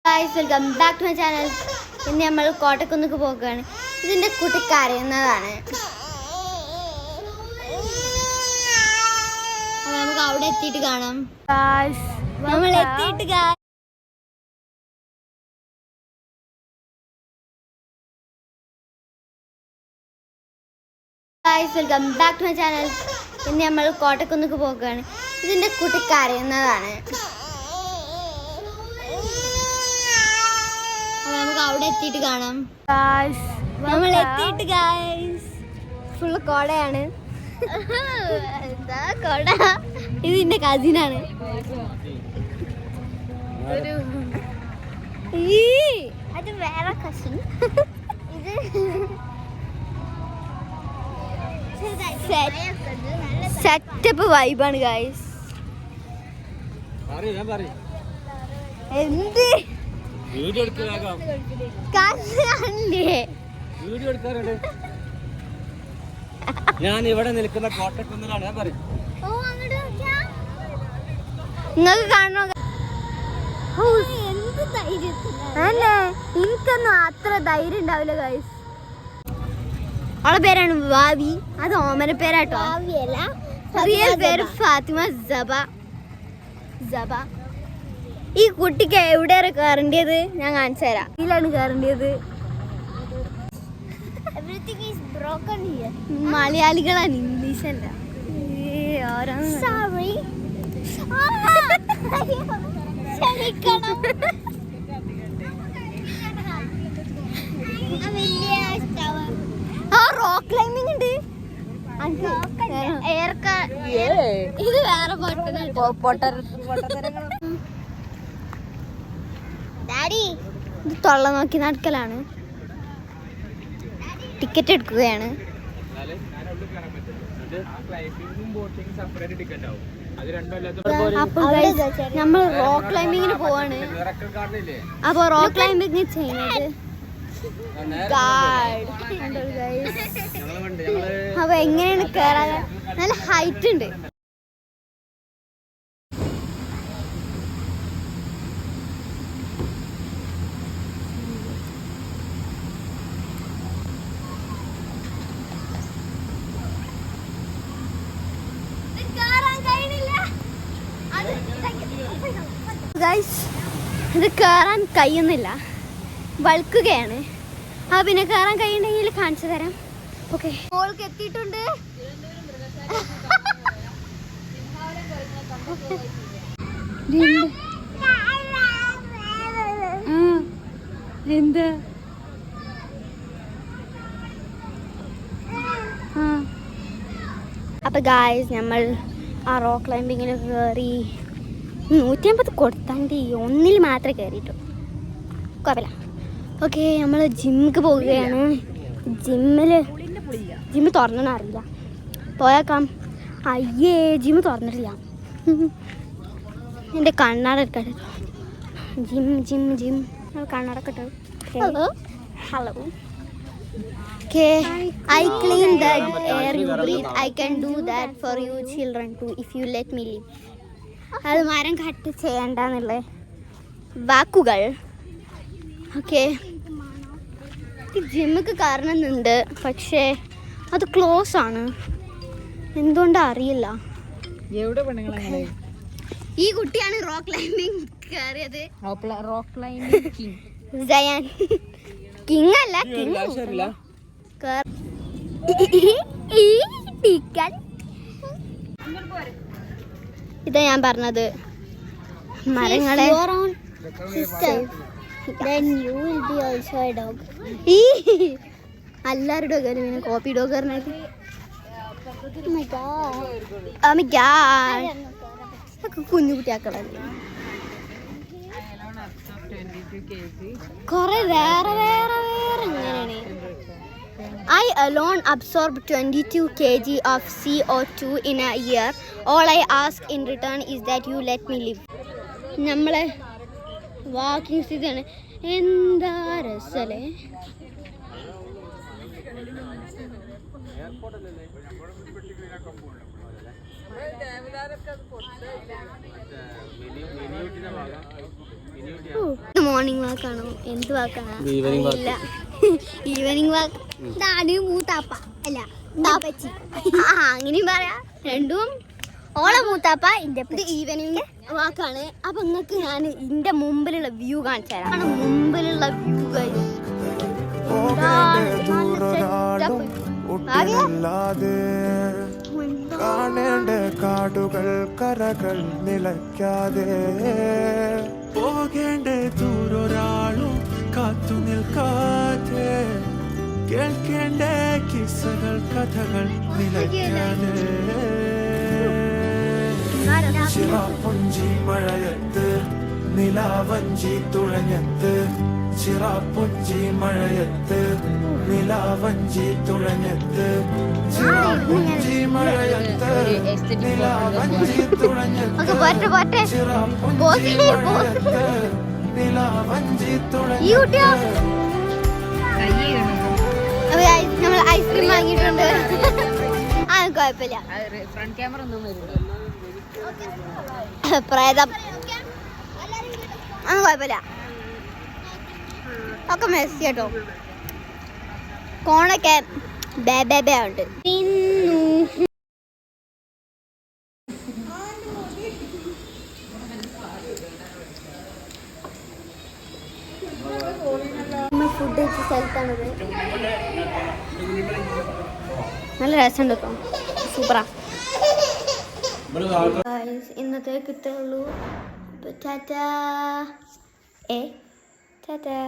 Guys welcome back to my channel. ഇന്ന് നമ്മൾ കോട്ടക്കുന്നിക്ക് പോകുകയാണ്. ഇതിന്റെ കുട്ടി കരയുന്നതാണ്. നമുക്ക് അവിടെ എത്തിയിട്ട് കാണാം. നമ്മൾ എത്തിയിട്ട് guys welcome back to my channel. ഇന്ന് നമ്മൾ കോട്ടക്കുന്നിക്ക് പോകുകയാണ്. ഇതിന്റെ കുട്ടി കരയുന്നതാണ്. നമുക്ക് അവിടെ എത്തിയിട്ട് കാണാം. നമ്മൾ എത്തിയിട്ട് ഗൈസ് ഫുള്ള് കോടയാണ്. എന്താ കോട? ഇത് എന്റെ കസിനാണ്. അത് വേറെ കസിൻ. ഇത് സെറ്റപ്പ് വൈബാണ് ഗൈസ്. എന്ത് ഞാൻ ഇവിടെ നിൽക്കുന്ന കോട്ടക്കുന്നിലാണ്. ഞാൻ പറയും നിങ്ങൾക്ക് കാണണോ? എനിക്കൊന്നും അത്ര ധൈര്യം ഉണ്ടാവില്ല ഗൈസ്. അവളെ പേരാണ് വാവി. അത് ഓമന പേരാട്ടോ. റിയൽ പേര് ഫാത്തിമ സബ. ഈ കുട്ടിക്ക് എവിടെയാണ് കയറേണ്ടത്? ഞാൻ കാണിച്ചു തരാം. ഇതിലാണ് കയറേണ്ടത്. മലയാളികളാണ്, ഇംഗ്ലീഷ് അല്ല. റോക്ക് ക്ലൈമ്പിംഗ് ഉണ്ട്. ഇത് വേറെ ഡാഡി ഇത് തൊള്ള നോക്കി നടക്കലാണ്. ടിക്കറ്റ് എടുക്കുകയാണ്. നമ്മൾ റോക്ക് ക്ലൈമ്പിങ്ങിന് പോവാണ്. അപ്പൊ റോക്ക് ക്ലൈമ്പിങ് ചെയ്യുന്നത് അപ്പൊ എങ്ങനെയാണ് കേറാൻ? നല്ല ഹൈറ്റ് ഉണ്ട്. ഇത് കേറാൻ കഴിയുന്നില്ല, വൾക്കുകയാണ്. പിന്നെ കയറാൻ കഴിയുന്നെങ്കിൽ കാണിച്ചു തരാം. ഓക്കെ, മോൾക്ക് എത്തിയിട്ടുണ്ട്. എന്ത് അപ്പൊ ഗായ്സ് നമ്മൾ ആ റോക്ക് ക്ലൈമ്പിങ്ങിന് കയറി. 150 കൊടുത്താണ്ട് ഒന്നിൽ മാത്രമേ കയറിയിട്ടുള്ളൂ. കുഴപ്പമില്ല. ഓക്കെ, നമ്മൾ ജിമ്മിക്ക് പോവുകയാണ്. ജിമ്മ് തുറന്നണ അറിയില്ല. പോയേക്കാം. അയ്യേ, ജിമ്മ് തുറന്നിട്ടില്ല. എൻ്റെ കണ്ണാട എടുക്കട്ടെ. ജിം കണ്ണാടൊക്കെ ഇട്ടു. Hello. Okay, I clean the air you breathe. I can do that for you children too if you let me live. അത് മരം കട്ട് ചെയ്യണ്ടെന്നുള്ള വാക്കുകൾ. ഓക്കെ, ജിമ്മക്ക് കയറണമെന്നുണ്ട്, പക്ഷേ അത് ക്ലോസ് ആണ്. എന്തുകൊണ്ടാ അറിയില്ല. ഈ കുട്ടിയാണ് റോക്ക് ക്ലൈമ്പിംഗ് കയറിയത്. റോക്ക് ക്ലൈമ്പിംഗ് കിങ് അല്ല, ഇതാ ഞാൻ പറഞ്ഞത്. മരങ്ങളെ എല്ലാവരുടെ ഡോഗാണ്. പിന്നെ കോപ്പി ഡോഗ് പറഞ്ഞത് കുഞ്ഞു കുട്ടിയാക്കളല്ലേ. കൊറേ വേറെ എങ്ങനെയാണ്. I alone absorb 22 kg of CO2 in a year. All I ask in return is that you let me live. നമ്മളെ വാക്കിംഗ് സ്ഥിതിയാണ്. എന്താ രസല്ലേ. മോർണിംഗ് വാക്കാണോ എന്ത് വാക്കാണോ ഈവനിങ് വാക്ക്. ഇല്ല ഈവനിങ് വാക്ക് ഇതാണ് മൂത്താപ്പ അല്ല താപ്പച്ചി അങ്ങനെയും പറയാ രണ്ടും ഓളെ മൂത്താപ്പ ഇന്റെ ഈവനിങ് വാക്കാണ്. അപ്പൊ നിങ്ങക്ക് ഞാൻ ഇന്റെ മുമ്പിലുള്ള വ്യൂ കാണിച്ചു തരാം. മുമ്പിലുള്ള വ്യൂ കാണേണ്ട കാടുകൾ കരകൾ നിലയ്ക്കാതെ പോകേണ്ട ദൂരൊരാളും കാത്തു നിൽക്കാതെ കേൾക്കേണ്ട കിസ്സകൾ കഥകൾ നിലയ്ക്കാതെ ചിറാപ്പുഞ്ചി മഴയത്ത് നിലാവഞ്ചി തുഴഞ്ഞത്ത് ചിറാപ്പുഞ്ചി മഴയത്ത് നിലാവഞ്ചി തുഴഞ്ഞത്ത് ചിറാപ്പുഞ്ചി മഴയത്ത് നിലാവഞ്ചി തുഴഞ്ഞത്ത് ചിറാപ്പുഞ്ചി മഴയത്ത് നിലാവഞ്ചി തുഴഞ്ഞത്ത്. നമ്മൾ ഐസ്ക്രീം വാങ്ങിയിട്ടുണ്ട്. ആ കുഴപ്പമില്ല. ഫ്രണ്ട് ക്യാമറ ഒന്നും വരില്ല. പ്രേതം ആ കുഴപ്പമില്ല. ഒക്കെ മെസ്സി കേട്ടോ. കോണൊക്കെ ബേ ഉണ്ട്. ഫുഡ് കഴിച്ച സ്ഥലത്താണത്. നല്ല രസമുണ്ട് കേട്ടോ. സൂപ്പറാ. ഇന്നത്തേക്ക് ഇത്രേ ഉള്ളൂ. ടാറ്റാ. ടാറ്റാ.